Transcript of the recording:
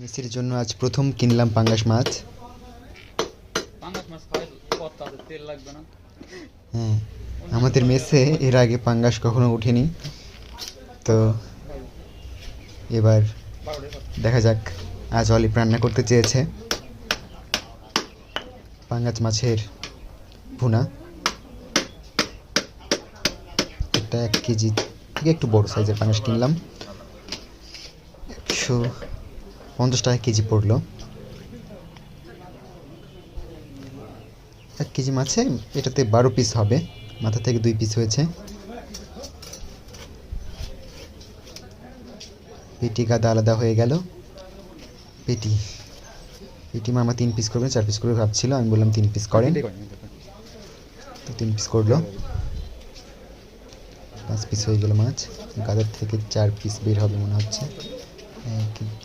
মেসির জন্য আজ প্রথম কিনলাম পাঙ্গাস মাছ। হ্যাঁ, আমাদের মেসে এর আগে পাঙ্গাস কখনো ওঠেনি, তো এবার দেখা যাক। আজ অলিভ রান্না করতে চেয়েছে পাঙ্গাস মাছের ভুনা। এটা 1 কেজি থেকে একটু বড় সাইজের পাঙ্গাস কিনলাম, 150 টাকা কেজি পড়লো। 1 কেজি মাছে এটাতে 12 পিস হবে, মাথা থেকে 2 পিস হয়েছে। পেটি গাদা আলাদা হয়ে গেল। পেটি মামা 3 পিস করবেন, 4 পিস করবে ভাবছিল, আমি বললাম 3 পিস করেন, তো 3 পিস করলো। 5 পিস হয়ে গেল মাছ, গাদার থেকে 4 পিস বের হবে মনে হচ্ছে।